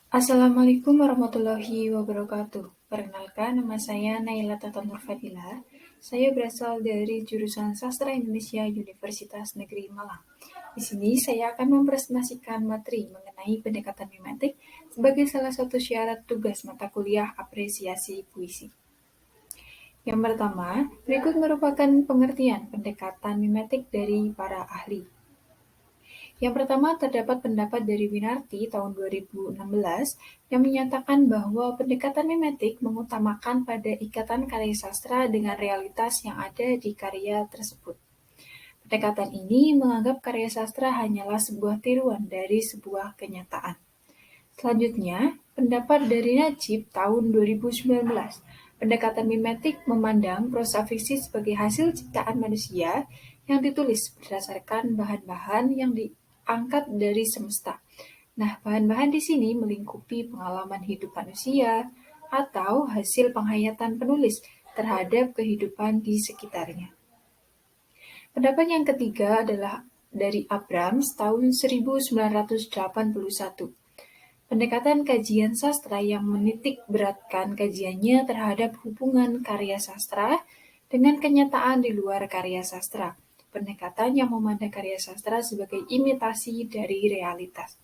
Assalamualaikum warahmatullahi wabarakatuh. Perkenalkan, nama saya Naila Tata Nurfadila. Saya berasal dari jurusan Sastra Indonesia Universitas Negeri Malang. Di sini saya akan mempresentasikan materi mengenai pendekatan mimetik sebagai salah satu syarat tugas mata kuliah apresiasi puisi. Yang pertama, berikut merupakan pengertian pendekatan mimetik dari para ahli. Yang pertama, terdapat pendapat dari Winarti tahun 2016 yang menyatakan bahwa pendekatan mimetik mengutamakan pada ikatan karya sastra dengan realitas yang ada di karya tersebut. Pendekatan ini menganggap karya sastra hanyalah sebuah tiruan dari sebuah kenyataan. Selanjutnya, pendapat dari Najib tahun 2019. Pendekatan mimetik memandang prosa fiksi sebagai hasil ciptaan manusia yang ditulis berdasarkan bahan-bahan yang diangkat dari semesta. Nah, bahan-bahan di sini melingkupi pengalaman hidup manusia atau hasil penghayatan penulis terhadap kehidupan di sekitarnya. Pendapat yang ketiga adalah dari Abrams tahun 1981. Pendekatan kajian sastra yang menitik beratkan kajiannya terhadap hubungan karya sastra dengan kenyataan di luar karya sastra. Pendekatan yang memandang karya sastra sebagai imitasi dari realitas.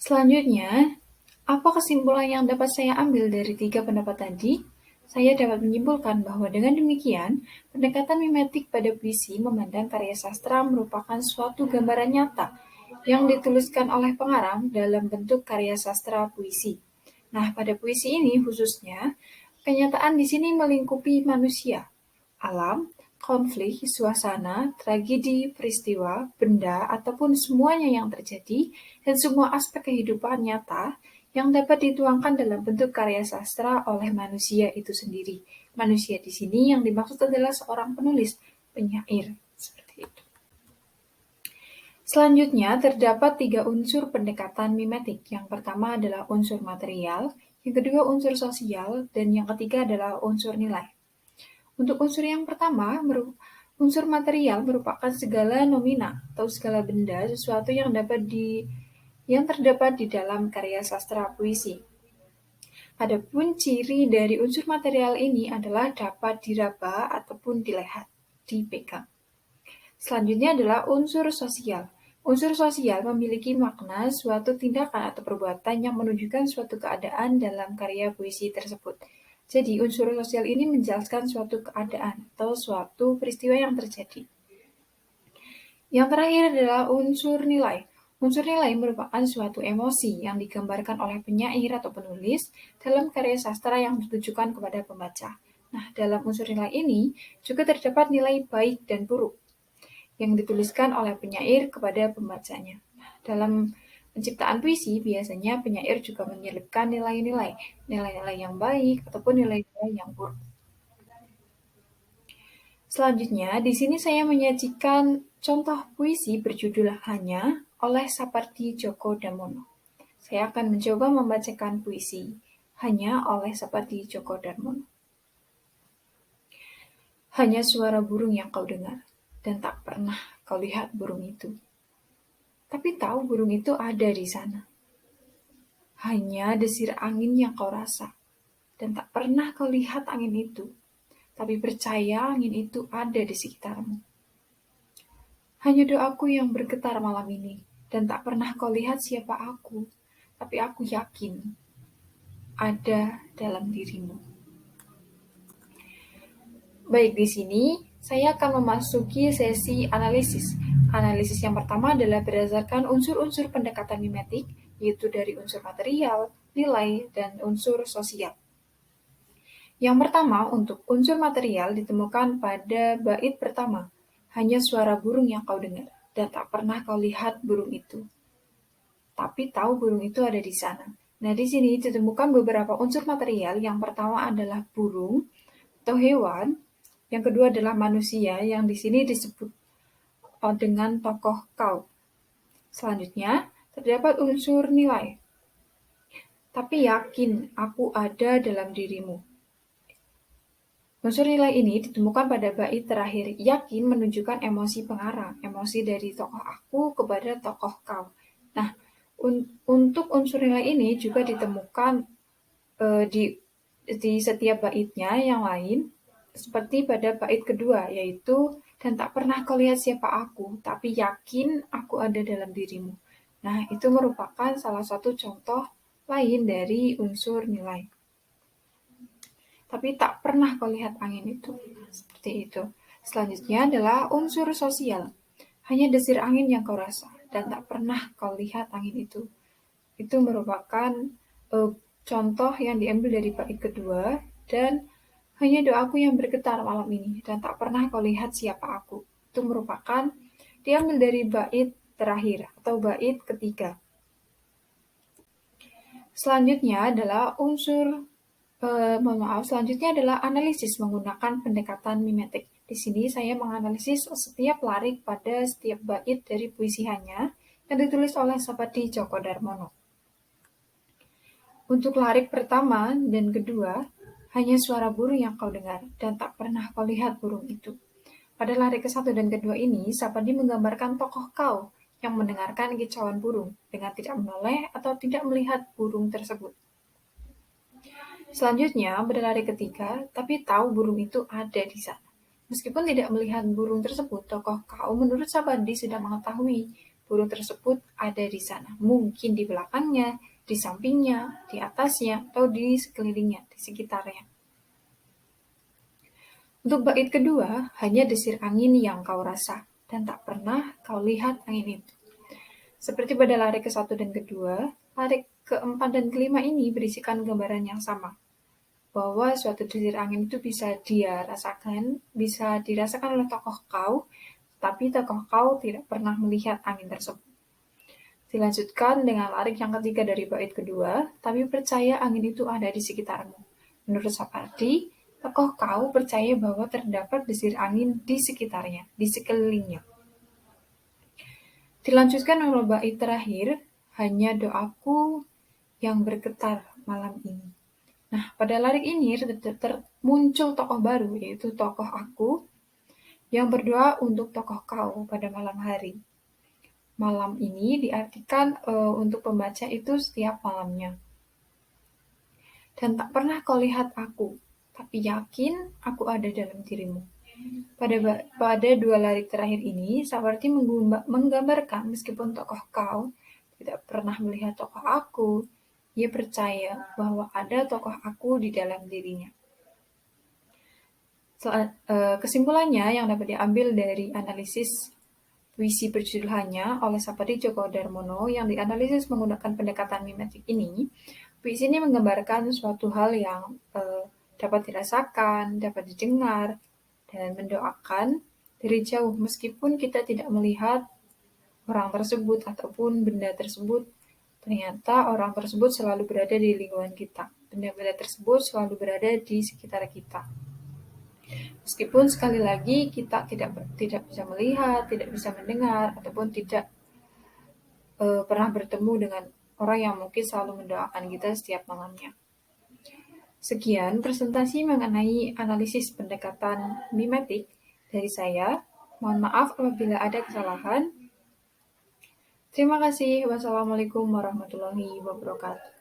Selanjutnya, apa kesimpulan yang dapat saya ambil dari tiga pendapat tadi? Saya dapat menyimpulkan bahwa dengan demikian, pendekatan mimetik pada puisi memandang karya sastra merupakan suatu gambaran nyata yang dituliskan oleh pengarang dalam bentuk karya sastra puisi. Nah, pada puisi ini khususnya, kenyataan di sini melingkupi manusia, alam, konflik, suasana, tragedi, peristiwa, benda, ataupun semuanya yang terjadi, dan semua aspek kehidupan nyata yang dapat dituangkan dalam bentuk karya sastra oleh manusia itu sendiri. Manusia di sini yang dimaksud adalah seorang penulis, penyair, seperti itu. Selanjutnya, terdapat tiga unsur pendekatan mimetik. Yang pertama adalah unsur material, yang kedua unsur sosial, dan yang ketiga adalah unsur nilai. Untuk unsur yang pertama, unsur material merupakan segala nomina atau segala benda sesuatu yang terdapat di dalam karya sastra puisi. Adapun ciri dari unsur material ini adalah dapat diraba ataupun dilihat, dipegang. Selanjutnya adalah unsur sosial. Unsur sosial memiliki makna suatu tindakan atau perbuatan yang menunjukkan suatu keadaan dalam karya puisi tersebut. Jadi unsur sosial ini menjelaskan suatu keadaan atau suatu peristiwa yang terjadi. Yang terakhir adalah unsur nilai. Unsur nilai merupakan suatu emosi yang digambarkan oleh penyair atau penulis dalam karya sastra yang ditujukan kepada pembaca. Nah, dalam unsur nilai ini juga terdapat nilai baik dan buruk yang dituliskan oleh penyair kepada pembacanya. Dalam penciptaan puisi, biasanya penyair juga menyelipkan nilai-nilai yang baik ataupun nilai-nilai yang buruk. Selanjutnya, di sini saya menyajikan contoh puisi berjudul Hanya oleh Sapardi Djoko Damono. Saya akan mencoba membacakan puisi Hanya oleh Sapardi Djoko Damono. Hanya suara burung yang kau dengar, dan tak pernah kau lihat burung itu. Tapi tahu burung itu ada di sana. Hanya desir angin yang kau rasa, dan tak pernah kau lihat angin itu. Tapi percaya angin itu ada di sekitarmu. Hanya doaku yang bergetar malam ini, dan tak pernah kau lihat siapa aku, tapi aku yakin ada dalam dirimu. Baik, di sini saya akan memasuki sesi analisis. Analisis yang pertama adalah berdasarkan unsur-unsur pendekatan mimetik, yaitu dari unsur material, nilai, dan unsur sosial. Yang pertama, untuk unsur material ditemukan pada bait pertama, hanya suara burung yang kau dengar, dan tak pernah kau lihat burung itu. Tapi tahu burung itu ada di sana. Nah, di sini ditemukan beberapa unsur material. Yang pertama adalah burung atau hewan. Yang kedua adalah manusia yang di sini disebut dengan tokoh kau. Selanjutnya, terdapat unsur nilai. Tapi yakin aku ada dalam dirimu. Unsur nilai ini ditemukan pada bait terakhir. Yakin menunjukkan emosi pengarang, emosi dari tokoh aku kepada tokoh kau. Nah, Untuk unsur nilai ini juga ditemukan di setiap baitnya yang lain, seperti pada bait kedua, yaitu dan tak pernah kau lihat siapa aku, tapi yakin aku ada dalam dirimu. Nah, itu merupakan salah satu contoh lain dari unsur nilai. Tapi tak pernah kau lihat angin itu. Seperti itu. Selanjutnya adalah unsur sosial. Hanya desir angin yang kau rasa, dan tak pernah kau lihat angin itu. Itu merupakan uh, contoh yang diambil dari bait kedua, dan hanya doaku yang bergetar malam ini, dan tak pernah kau lihat siapa aku. Itu merupakan diambil dari bait terakhir atau bait ketiga. Selanjutnya adalah selanjutnya adalah analisis menggunakan pendekatan mimetik. Di sini saya menganalisis setiap larik pada setiap bait dari puisi Hanya yang ditulis oleh Sapadi Djoko Darmono. Untuk larik pertama dan kedua, hanya suara burung yang kau dengar, dan tak pernah kau lihat burung itu. Pada larik ke-1 dan kedua ini, Sapadi menggambarkan tokoh kau yang mendengarkan kicauan burung dengan tidak menoleh atau tidak melihat burung tersebut. Selanjutnya, pada larik ketiga, tapi tahu burung itu ada di sana. Meskipun tidak melihat burung tersebut, tokoh kau menurut Sapadi sudah mengetahui burung tersebut ada di sana. Mungkin di belakangnya, di sampingnya, di atasnya, atau di sekelilingnya, di sekitarnya. Untuk bait kedua, hanya desir angin yang kau rasa, dan tak pernah kau lihat angin itu. Seperti pada larik ke-1 dan kedua, larik ke-4 dan ke-5 ini berisikan gambaran yang sama, bahwa suatu desir angin itu bisa bisa dirasakan oleh tokoh kau, tapi tokoh kau tidak pernah melihat angin tersebut. Dilanjutkan dengan larik yang ketiga dari bait kedua, tapi percaya angin itu ada di sekitarmu. Menurut Sapardi, tokoh kau percaya bahwa terdapat desir angin di sekitarnya, di sekelilingnya. Dilanjutkan oleh bait terakhir, hanya doaku yang bergetar malam ini. Nah, pada larik ini muncul tokoh baru, yaitu tokoh aku, yang berdoa untuk tokoh kau pada malam hari. Malam ini diartikan untuk pembaca itu setiap malamnya. Dan tak pernah kau lihat aku, tapi yakin aku ada dalam dirimu. Pada dua larik terakhir ini, Sapardi menggambarkan meskipun tokoh kau tidak pernah melihat tokoh aku, ia percaya bahwa ada tokoh aku di dalam dirinya. Kesimpulannya yang dapat diambil dari analisis puisi berjudul Hanya oleh Sapadi Djoko Darmono yang dianalisis menggunakan pendekatan mimetik ini, puisi ini menggambarkan suatu hal yang dapat dirasakan, dapat didengar, dan mendoakan dari jauh meskipun kita tidak melihat orang tersebut ataupun benda tersebut. Ternyata orang tersebut selalu berada di lingkungan kita. Benda-benda tersebut selalu berada di sekitar kita. Meskipun sekali lagi kita tidak bisa melihat, tidak bisa mendengar, ataupun tidak pernah bertemu dengan orang yang mungkin selalu mendoakan kita setiap malamnya. Sekian presentasi mengenai analisis pendekatan mimetik dari saya. Mohon maaf apabila ada kesalahan. Terima kasih. Wassalamualaikum warahmatullahi wabarakatuh.